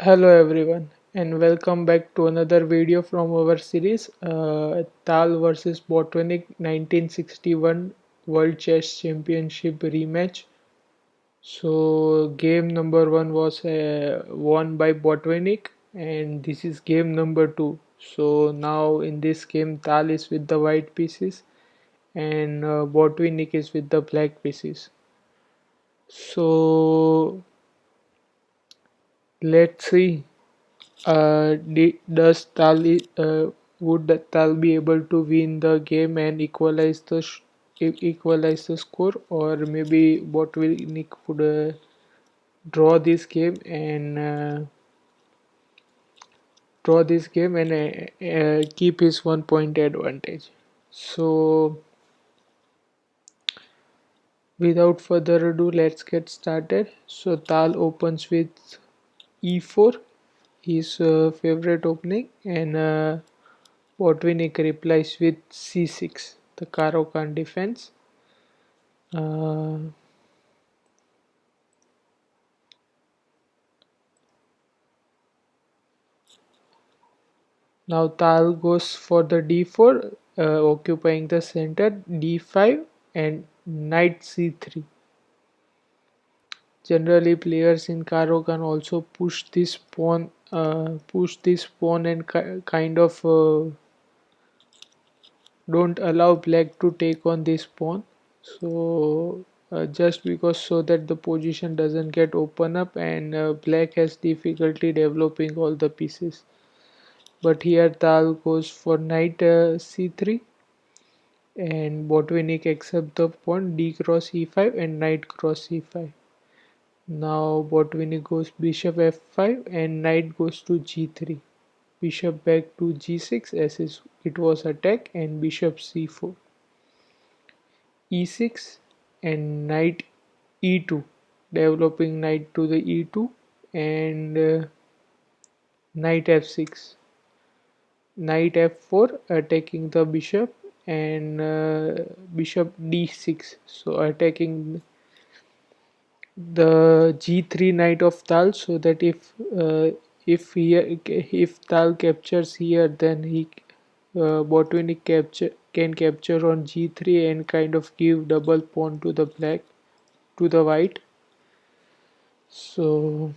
Hello everyone and welcome back to another video from our series Tal vs Botvinnik 1961 World Chess Championship rematch. So game number 1 was won by Botvinnik and this is game number 2. So now in this game Tal is with the white pieces and Botvinnik is with the black pieces. So let's see. Does Tal would Tal be able to win the game and equalize the score, or maybe Botvinnik would draw this game and keep his 1 point advantage. So without further ado, let's get started. So Tal opens with e4, his favorite opening, and Botvinnik replies with c6, the Caro kann defense. Uh, Now Tal goes for the d4, occupying the center, d5 and knight c3. Generally, players in Caro can also push this pawn, and kind of don't allow black to take on this pawn. So just because so that the position doesn't get open up and black has difficulty developing all the pieces. But here Tal goes for knight c3 and Botvinnik accept the pawn d cross e5 and knight cross e5. Now Botvinnik goes bishop f5 and knight goes to g3. Bishop back to g6 as it was attack and bishop c4. e6 and knight e2, developing knight to the e2 and knight f6. Knight f4 attacking the bishop and bishop d6, so attacking the g3 knight of Tal, so that if Tal captures here, then he Botvinnik can capture on g3 and kind of give double pawn to the white. So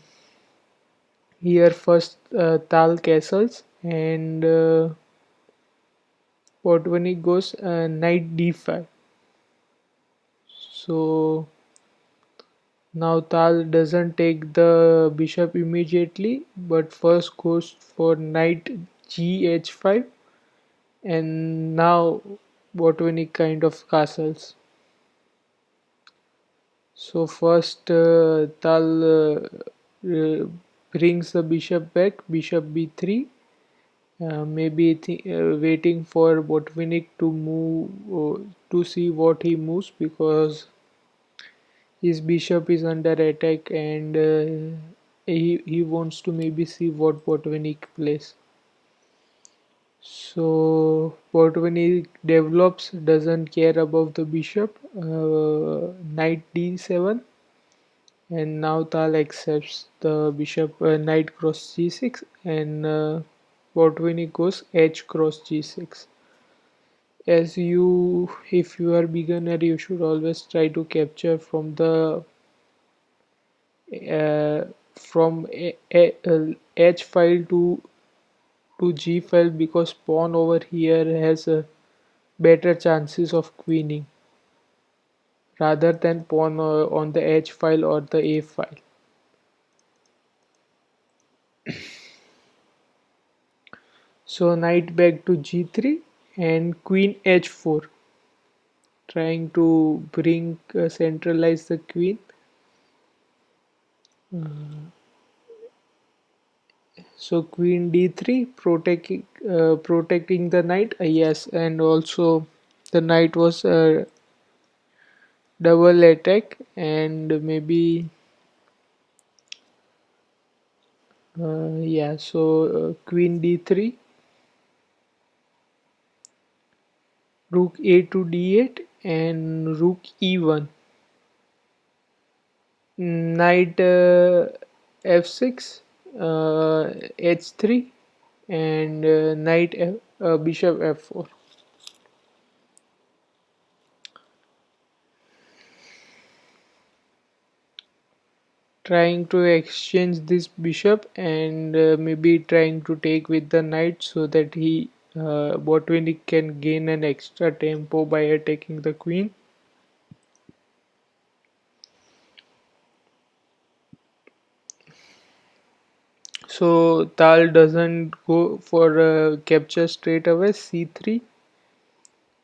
here first Tal castles and Botvinnik goes knight d5. So now Tal doesn't take the bishop immediately, but first goes for knight gh5, and now Botvinnik kind of castles. So first Tal brings the bishop back, bishop b3, maybe waiting for Botvinnik to move, to see what he moves, because his bishop is under attack and he wants to maybe see what Botvinnik plays. So Botvinnik develops, doesn't care about the bishop, knight d7, and now Tal accepts the bishop, knight cross g6, and Botvinnik goes h cross g6. If you are beginner, you should always try to capture from the uh, from h file to g file, because pawn over here has better chances of queening rather than pawn on the h file or the a file. So knight back to g3 and queen h4, trying to bring centralize the queen. So queen d3, protecting the knight, yes, and also the knight was double attack, and maybe yeah, so queen d3, rook a to d8 and rook e1, knight f6, h3 and bishop f4. Trying to exchange this bishop and maybe trying to take with the knight so that Botvinnik can gain an extra tempo by attacking the queen. So Tal doesn't go for capture straight away. c3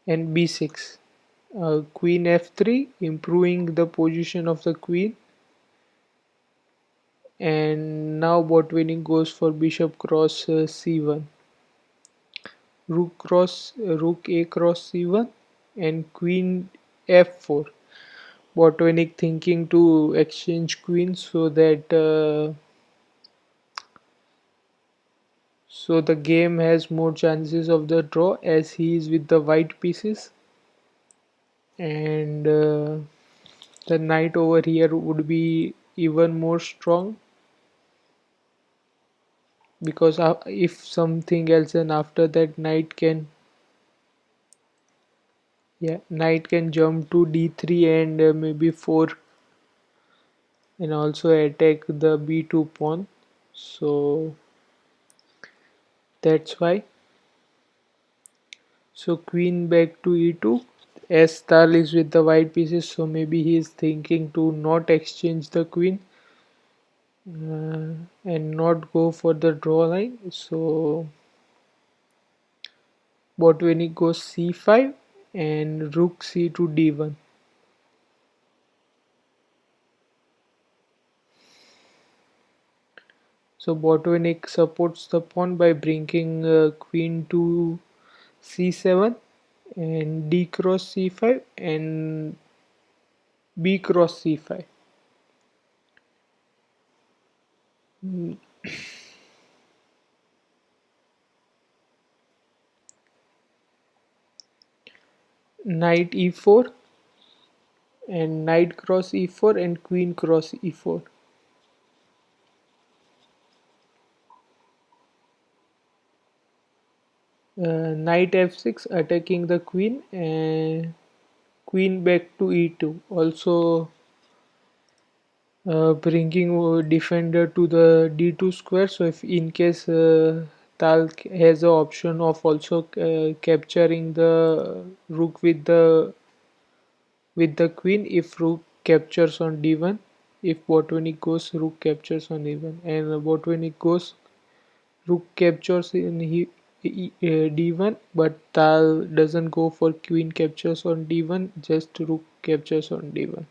and b6. Queen f3, improving the position of the queen. And now Botvinnik goes for bishop cross c1. Rook a cross c1 and queen f4. Botvinnik thinking to exchange queens so the game has more chances of the draw as he is with the white pieces, and the knight over here would be even more strong because if something else, and after that knight can jump to d3 and maybe 4 and also attack the b2 pawn. So that's why. So queen back to e2. As Tal is with the white pieces, so maybe he is thinking to not exchange the queen and not go for the draw line. So Botvinnik goes c5 and rook c to d1. So Botvinnik supports the pawn by bringing queen to c7 and d cross c5 and b cross c5. Knight e4 and knight cross e4 and queen cross e4. Knight f6 attacking the queen and queen back to e2, also bringing defender to the d2 square. So if in case Tal has the option of also capturing the rook with the queen if rook captures on d1, if Botvinnik goes rook captures on d1 and Botvinnik goes rook captures in d1, but Tal doesn't go for queen captures on d1, just rook captures on d1.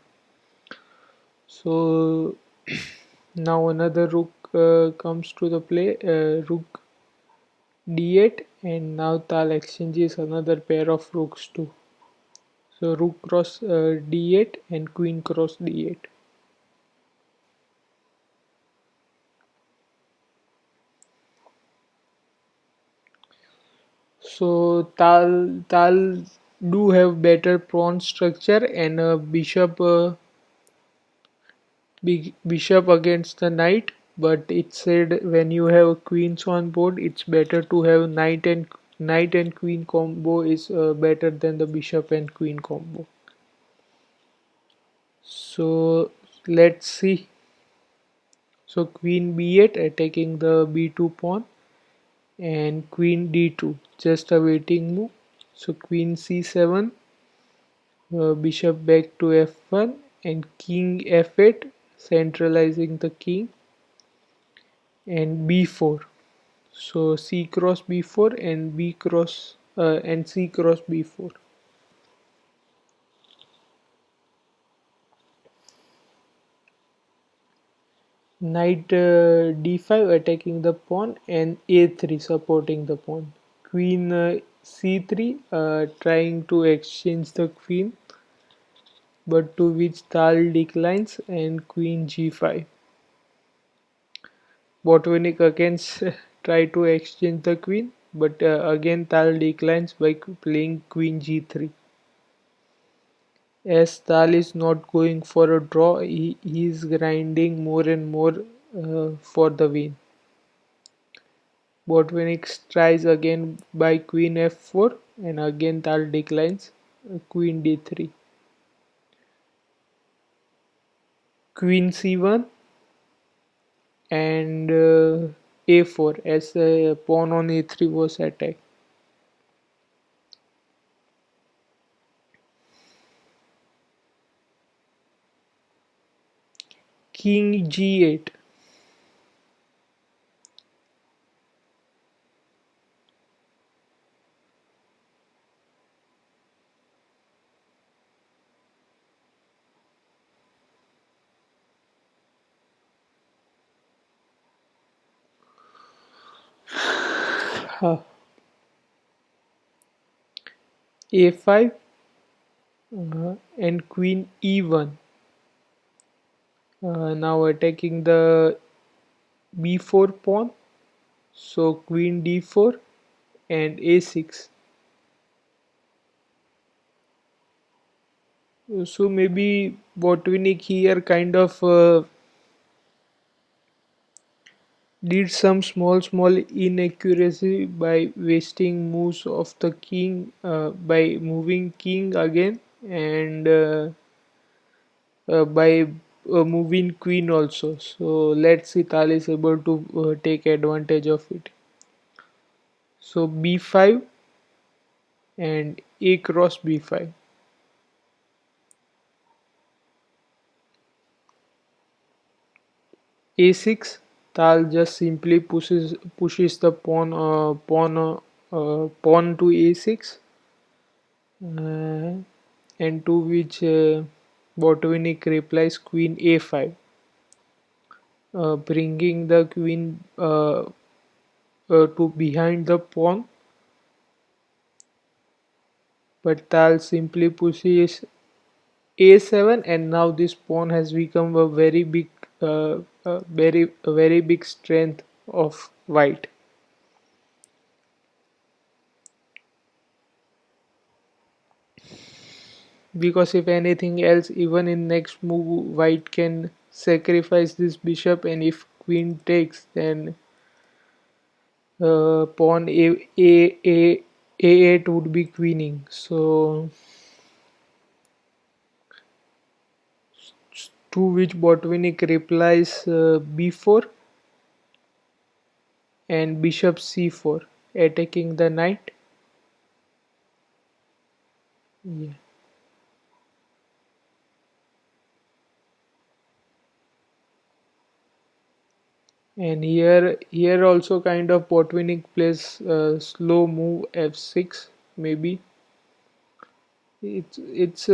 So now another rook comes to the play, rook d8, and now Tal exchanges another pair of rooks too. So rook cross d8 and queen cross d8. So Tal do have better pawn structure and a bishop against the knight, but it said when you have queens on board, it's better to have knight and queen combo is better than the bishop and queen combo. So let's see. So queen b8 attacking the b2 pawn and queen d2, just a waiting move. So queen c7, bishop back to f1 and king f8, centralizing the king, and b4. So c cross b4 and c cross b4. Knight d5 attacking the pawn and a3 supporting the pawn. Queen c3 trying to exchange the queen, but to which Tal declines, and queen g5. Botvinnik again try to exchange the queen, but again Tal declines by playing queen g3. As Tal is not going for a draw, he is grinding more and more for the win. Botvinnik tries again by queen f4 and again Tal declines. Queen d3. Queen c1 and a4 as pawn on a3 was attacked. King g8. A5 and queen e1. Now attacking the b4 pawn. So queen d4 and a6. So maybe Botvinnik here kind of did some small inaccuracy by wasting moves of the king by moving king again and by moving queen also. So let's see Tal is able to take advantage of it. So b5 and a cross b5. A6. Tal just simply pushes the pawn to a6, uh, and to which Botvinnik replies queen a5, bringing the queen to behind the pawn. But Tal simply pushes a7, and now this pawn has become a very big, a very big strength of white. Because if anything else, even in next move, white can sacrifice this bishop, and if queen takes, then pawn a8 would be queening. So to which Botvinnik replies b4 and bishop c4, attacking the knight. Yeah. And here also kind of Botvinnik plays slow move f6 maybe. It's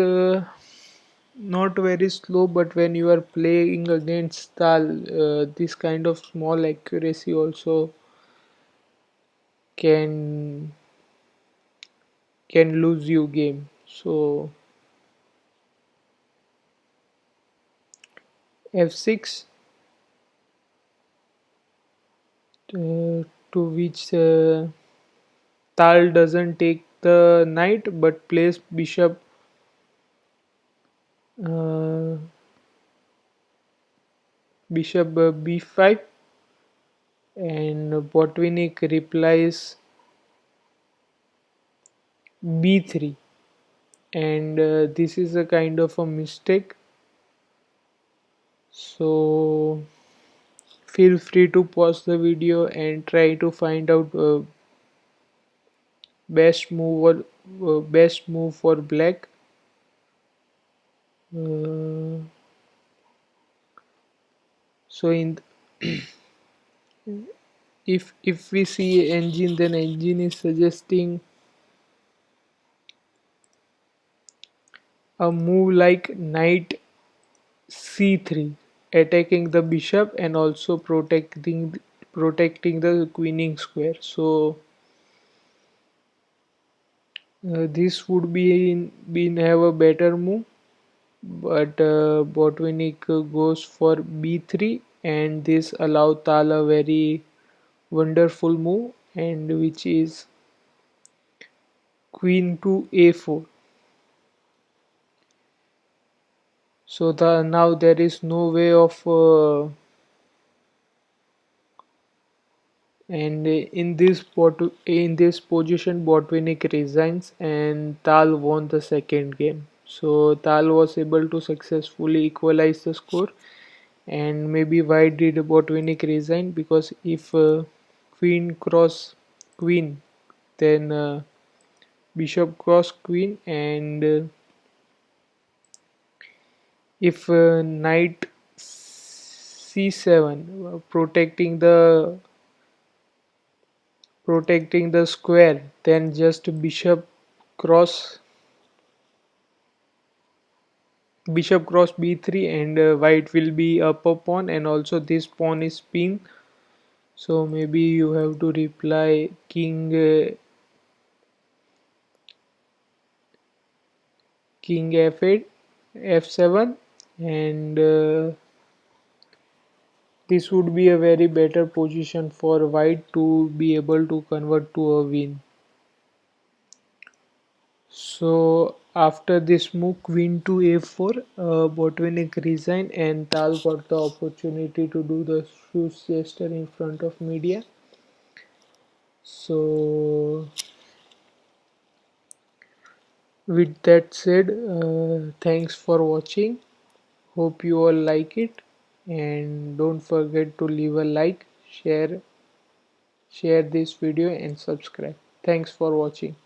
not very slow, but when you are playing against Tal, this kind of small accuracy also can lose you game. So f6, to which Tal doesn't take the knight but plays uh, bishop b5, and Botvinnik replies b3, and this is a kind of a mistake. So feel free to pause the video and try to find out best move for black. uh, so in if we see engine, then engine is suggesting a move like knight c3, attacking the bishop and also protecting the queening square. So this would been have a better move, but Botvinnik goes for b3, and this allow Tal a very wonderful move, and which is queen to a4. So now there is no way of And in this position, Botvinnik resigns, and Tal won the second game. So Tal was able to successfully equalize the score. And maybe why did Botvinnik resign? Because if queen cross queen, then bishop cross queen, and if knight c7, protecting the square, then just bishop cross b3, and white will be up a pawn, and also this pawn is pinned. So maybe you have to reply king f8 f7, and this would be a very better position for white to be able to convert to a win. So after this move, queen to a4, Botvinnik resigned, and Tal got the opportunity to do the shoes gesture in front of media. So with that said, thanks for watching. Hope you all like it, and don't forget to leave a like, share this video, and subscribe. Thanks for watching.